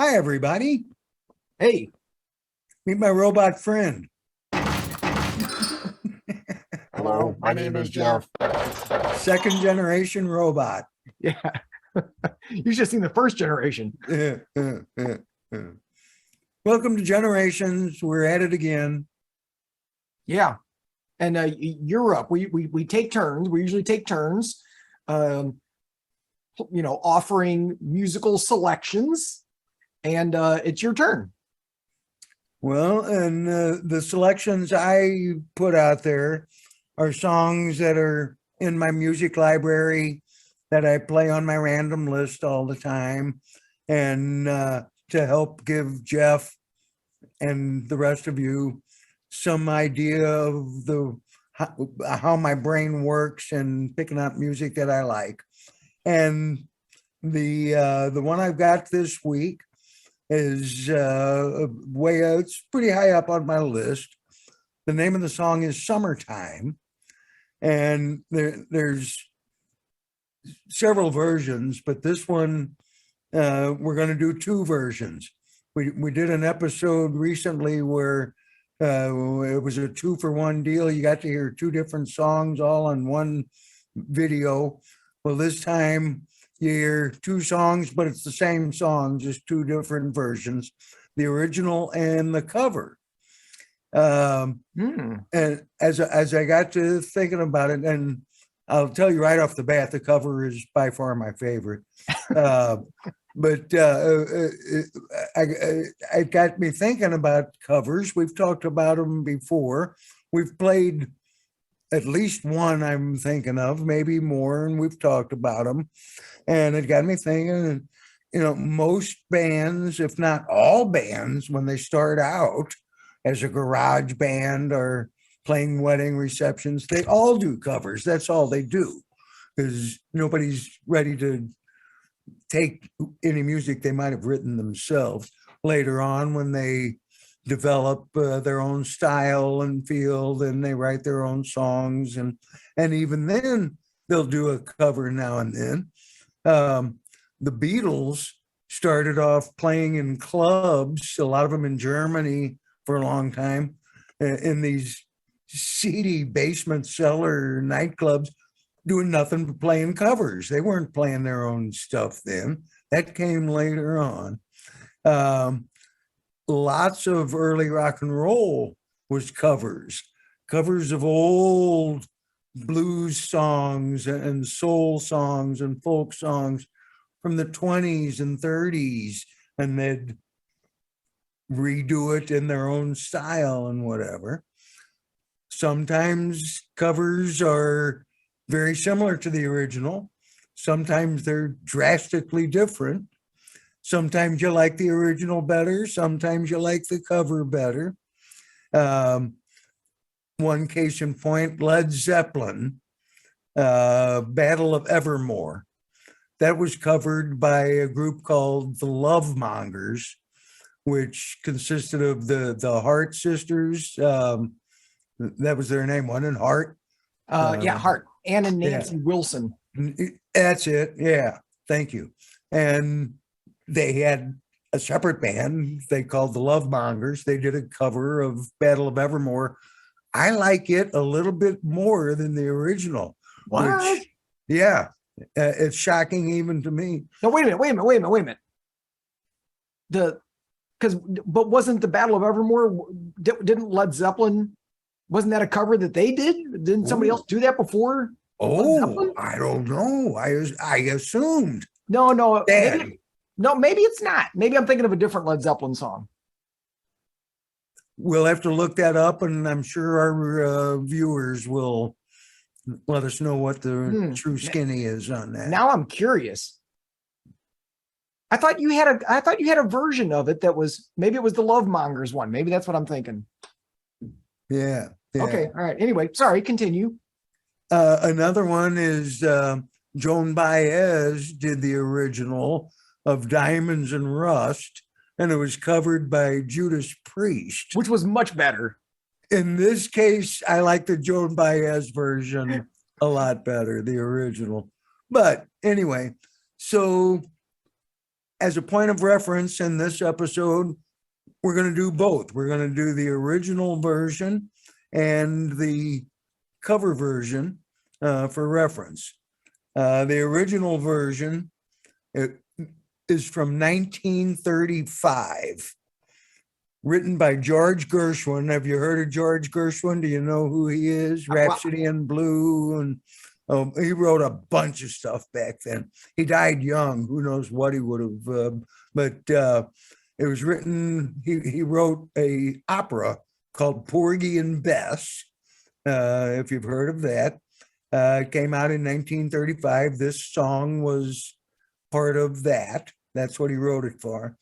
Hi, everybody. Hey, Meet my robot friend. hello, my name is Jeff. Second generation robot. Yeah, you should have seen the first generation. Welcome to Generations. We're at it again. Yeah, and you're up. We take turns. We usually take turns, offering musical selections, and it's your turn. Well, and the selections I put out there are songs that are in my music library that I play on my random list all the time. And to help give Jeff and the rest of you some idea of how my brain works and picking up music that I like. And the one I've got this week is it's pretty high up on my list. The name of the song is Summertime, and there's several versions, but this one we're going to do two versions. We did an episode recently where it was a 2-for-1 deal. You got to hear two different songs all on one video. Well, this time you hear two songs, but it's the same song, just two different versions, the original and the cover. And as I got to thinking about it, and I'll tell you right off the bat, the cover is by far my favorite. But it got me thinking about covers. We've talked about them before. We've played at least one I'm thinking of, maybe more, and we've talked about them. And it got me thinking, most bands, if not all bands, when they start out as a garage band or playing wedding receptions, they all do covers. That's all they do, because nobody's ready to take any music they might have written themselves later on when they develop their own style and feel, then they write their own songs, and even then they'll do a cover now and then. The Beatles started off playing in clubs, a lot of them in Germany for a long time, in these seedy basement cellar nightclubs, doing nothing but playing covers. They weren't playing their own stuff then. That came later on. Lots of early rock and roll was covers of old blues songs and soul songs and folk songs from the 20s and 30s, and they'd redo it in their own style and whatever. Sometimes covers are very similar to the original. Sometimes they're drastically different. Sometimes you like the original better. Sometimes you like the cover better. One case in point, Led Zeppelin, Battle of Evermore. That was covered by a group called the Love Mongers, which consisted of the Hart sisters. That was their name, wasn't it? Hart? Hart. Ann and Nancy Wilson. That's it. Yeah. Thank you. And they had a separate band they called the Love Mongers. They did a cover of Battle of Evermore. I like it a little bit more than the original. What? It's shocking even to me. No, wait a minute. But wasn't the Battle of Evermore, didn't Led Zeppelin, wasn't that a cover that they did? Didn't somebody else do that before? I don't know. I assumed. No, maybe it's not. Maybe I'm thinking of a different Led Zeppelin song. We'll have to look that up, and I'm sure our viewers will let us know what the true skinny is on that. Now I'm curious. I thought you had a version of it that was, maybe it was the Love Mongers one. Maybe that's what I'm thinking. Yeah. Okay. All right. Anyway, sorry. Continue. Another one is Joan Baez did the original of Diamonds and Rust, and it was covered by Judas Priest, which was much better. In this case, I like the Joan Baez version a lot better, the original. But anyway, so as a point of reference in this episode, we're going to do both. We're going to do the original version and the cover version for reference. The original version is from 1935, written by George Gershwin. Have you heard of George Gershwin? Do you know who he is? Rhapsody in Blue, and he wrote a bunch of stuff back then. He died young. Who knows what he would have? But it was written. He wrote a opera called Porgy and Bess. If you've heard of that, it came out in 1935. This song was part of that. That's what he wrote it for.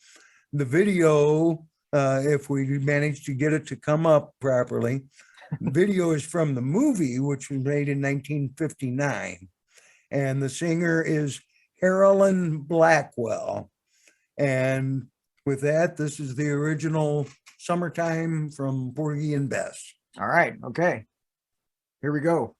The video, if we managed to get it to come up properly, video is from the movie, which was made in 1959. And the singer is Carolyn Blackwell. And with that, this is the original Summertime from Porgy and Bess. All right. Okay. Here we go.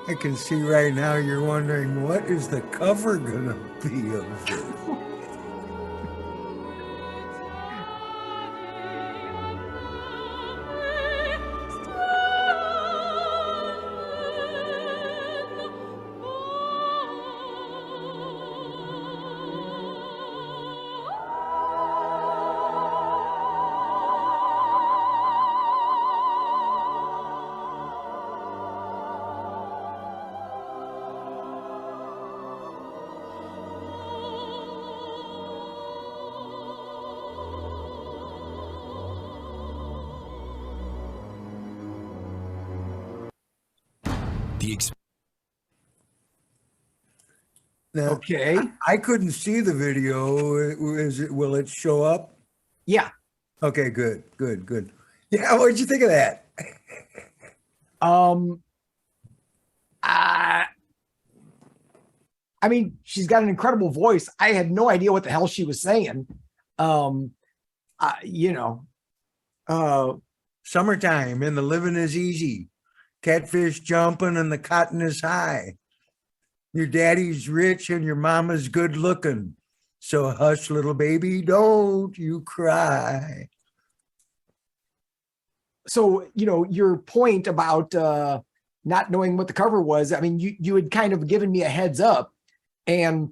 I can see right now you're wondering, what is the cover gonna be of this? Now, Okay. I couldn't see the video. Will it show up? Yeah. Okay, good. Yeah, what'd you think of that? I mean, she's got an incredible voice. I had no idea what the hell she was saying. You know, Summertime and the living is easy. Catfish jumping and the cotton is high. Your daddy's rich and your mama's good looking. So hush, little baby, don't you cry. so, you know, your point about not knowing what the cover was, I mean, you had kind of given me a heads up, and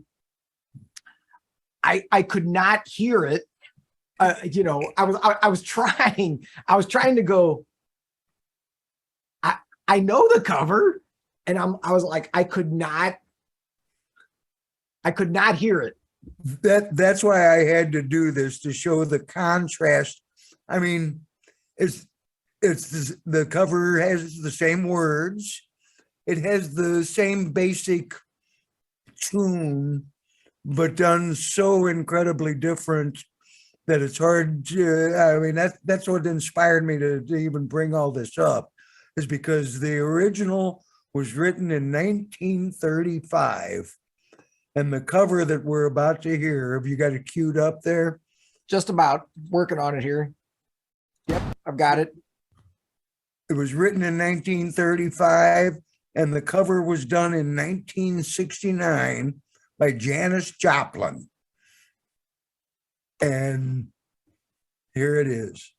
I could not hear it you know, I was trying to go. I know the cover, and I was like, I could not hear it. That's why I had to do this, to show the contrast. I mean, it's the cover has the same words. It has the same basic tune, but done so incredibly different that it's hard to, I mean, that's what inspired me to even bring all this up, is because the original was written in 1935. And the cover that we're about to hear, have you got it queued up there? Just about working on it here. Yep, I've got it. It was written in 1935, and the cover was done in 1969 by Janis Joplin. And here it is.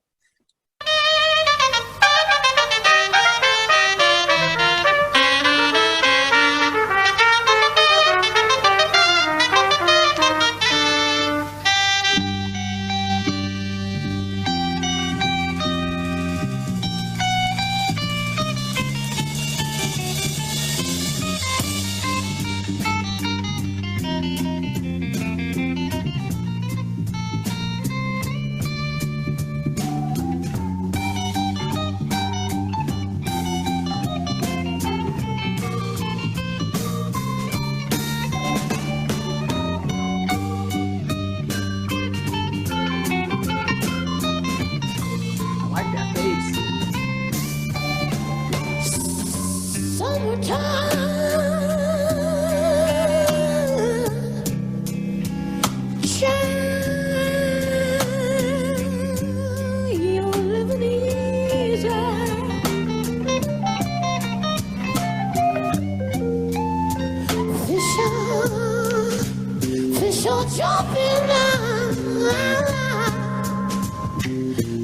Jumping now,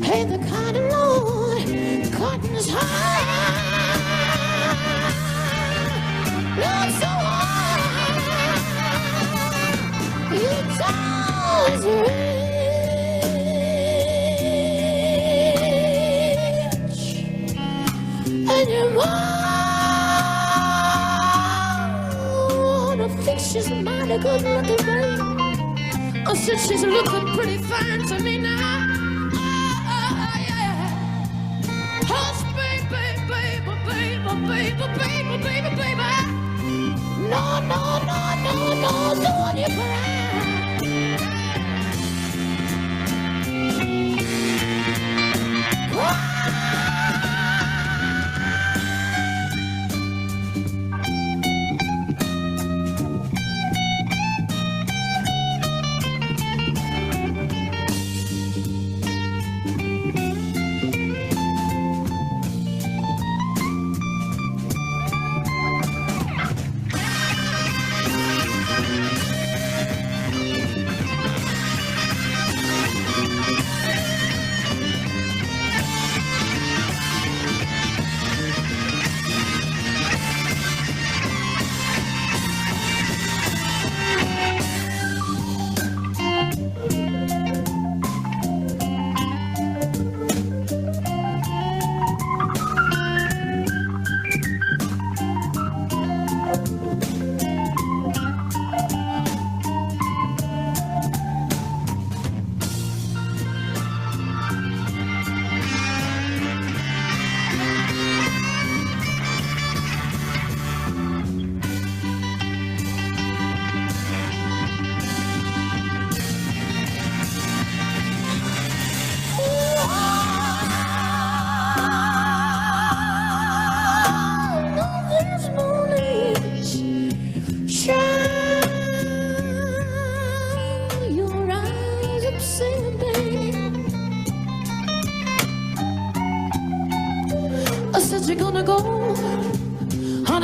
hey, the kind of Lord, cotton is high, not so high, you dogs rich, and your mom, fix she's mighty good looking, baby. I said she's looking pretty fine to me now. Yeah. Hush, baby, baby, baby, baby, baby, baby, baby. No, don't you cry.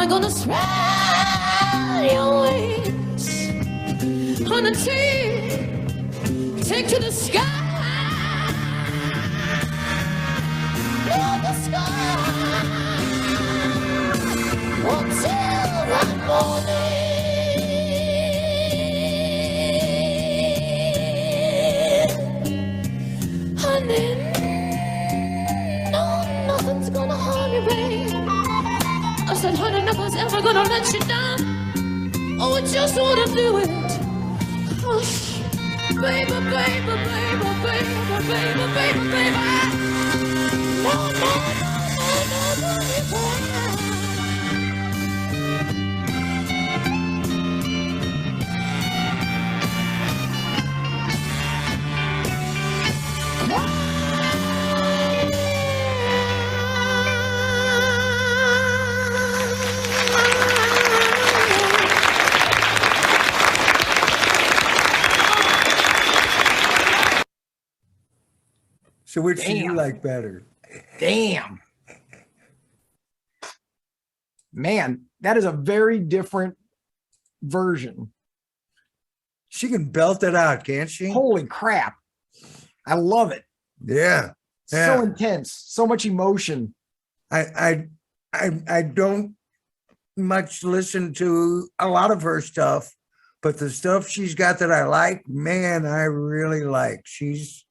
Gonna spread your wings on a take to the sky, the sky until that morning. Oh, I just wanna do it. Hush, baby, baby, baby, baby, baby, baby, baby. No, no, no, no, no, no, So which do you Damn. like better? Damn. Man, that is a very different version. She can belt it out, can't she? Holy crap. I love it. Yeah. So Yeah. intense, so much emotion. I don't much listen to a lot of her stuff, but the stuff she's got that I like, man, I really like. She's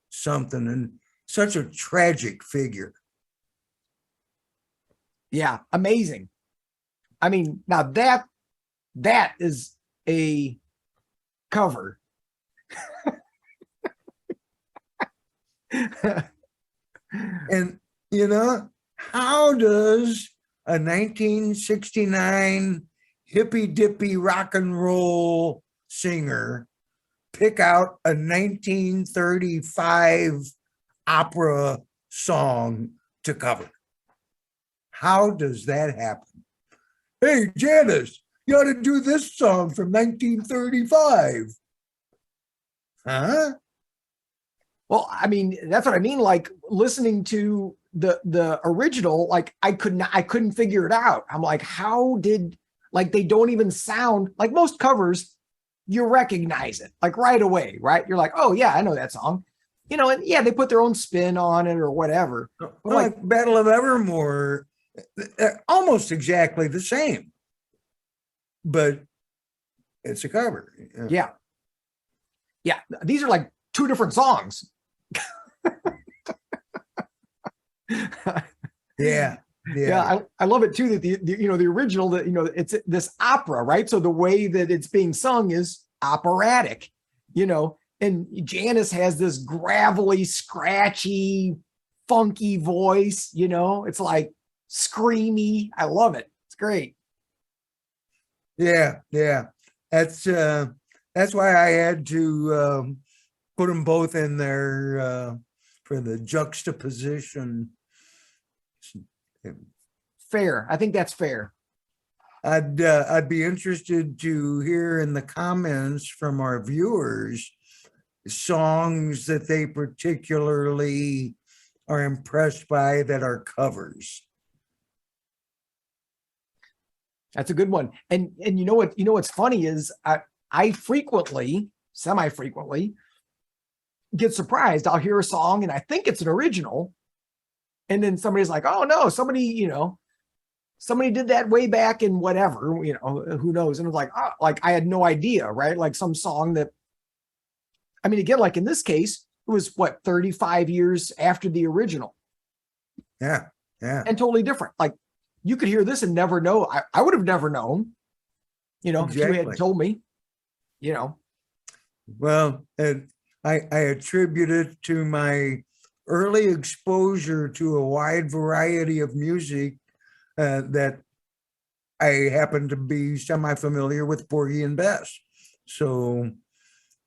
something, and such a tragic figure. Yeah, amazing. I mean, now that is a cover. And you know, how does a 1969 hippy dippy rock and roll singer pick out a 1935 opera song to cover? How does that happen? Hey, Janis, you ought to do this song from 1935. Huh? Well, I mean, that's what I mean. Like listening to the original, like I couldn't figure it out. I'm like, how did, like, they don't even sound like most covers, you recognize it like right away, right? You're like, oh yeah, I know that song. You know, and yeah, they put their own spin on it or whatever. But Like Battle of Evermore, almost exactly the same, but it's a cover. yeah. Yeah. These are like two different songs. Yeah. Yeah, I love it too that the original, that it's this opera, right? So the way that it's being sung is operatic, and Janis has this gravelly, scratchy, funky voice, it's like screamy. I love it. It's great. Yeah. That's why I had to put them both in there for the juxtaposition. Fair. I think that's fair. I'd be interested to hear in the comments from our viewers songs that they particularly are impressed by that are covers. That's a good one. And what's funny is I frequently, semi-frequently, get surprised. I'll hear a song and I think it's an original. And then somebody's like, oh no, somebody did that way back in whatever, who knows? And it's like, oh, like I had no idea, right? Like some song that, I mean, again, like in this case, it was 35 years after the original. Yeah. And totally different. Like you could hear this and never know. I would have never known, if you Exactly. had told me, Well, and I attribute it to my early exposure to a wide variety of music that I happen to be semi-familiar with Porgy and Bess. So,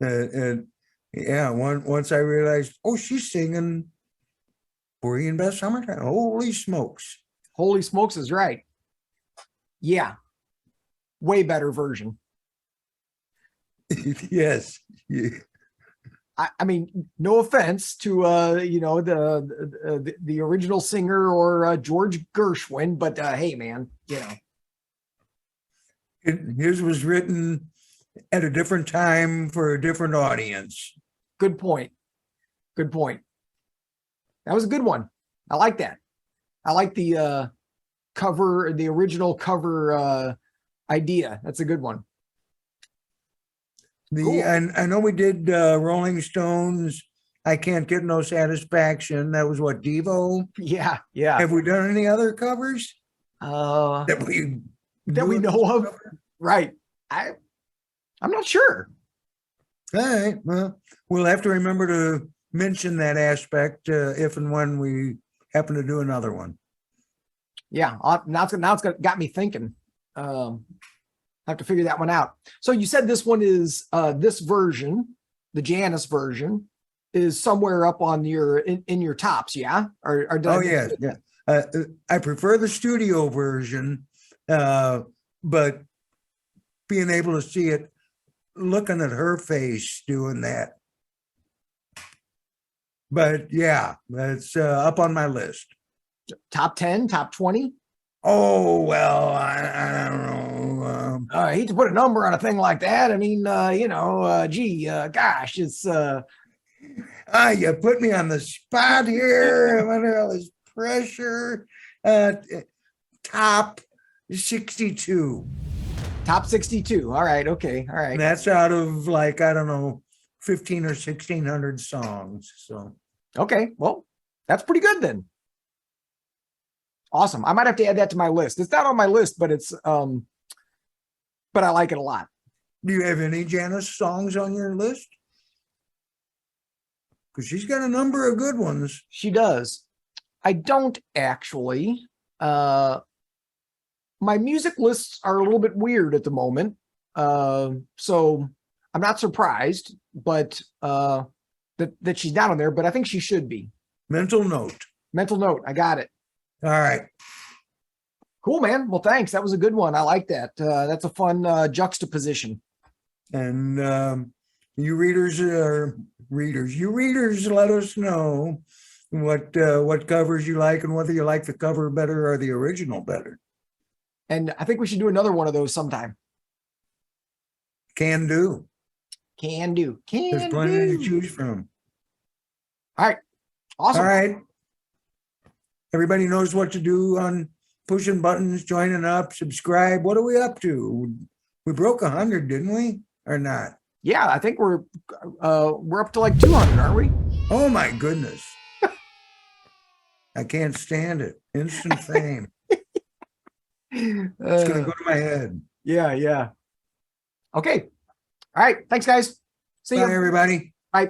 and yeah, once I realized, oh, she's singing Porgy and Bess Summertime. Holy smokes. Holy smokes is right. Yeah. Way better version. Yes. Yeah. I mean, no offense to the original singer or George Gershwin, but hey, man, His was written at a different time for a different audience. Good point. Good point. That was a good one. I like that. I like the cover, the original cover idea. That's a good one. Cool. I know we did Rolling Stones. I Can't Get No Satisfaction. That was what, Devo? Yeah. Have we done any other covers That that we we know of? Right. I'm not sure. All right. Well, we'll have to remember to mention that aspect if and when we happen to do another one. Yeah, now it's got me thinking. I have to figure that one out. So you said this one is this version, the Janis version, is somewhere up on your in your tops, yeah? Or did I Oh, miss yeah. it? Yeah. I prefer the studio version, but being able to see it, looking at her face doing that. But yeah, that's up on my list. Top 10, top 20. Oh, well, I don't know. I hate to put a number on a thing like that. I mean, gosh, it's You put me on the spot here. I'm under all this pressure. Top 62. top 62. All right, okay, all right. And that's out of like, I don't know, 15 or 1600 songs. So Okay, well, that's pretty good then. Awesome. I might have to add that to my list. It's not on my list, but it's but I like it a lot. do you have any Janis songs on your list? Because she's got a number of good ones. She does. I don't actually. My music lists are a little bit weird at the moment. So I'm not surprised, but that she's not on there, but I think she should be. Mental note. Mental note. I got it. All right. Cool, man. Well, thanks. That was a good one. I like that. That's a fun juxtaposition. And you readers, let us know what covers you like and whether you like the cover better or the original better. And I think we should do another one of those sometime. Can do. Can do. There's plenty to choose from. All right. Awesome. All right. Everybody knows what to do on pushing buttons, joining up, subscribe. What are we up to? We broke 100, didn't we? Or not? Yeah, I think we're up to like 200, aren't we? Oh my goodness. I can't stand it. Instant fame. It's gonna go to my head. Yeah, yeah. Okay. All right. Thanks, guys. See Bye, you. everybody. Bye.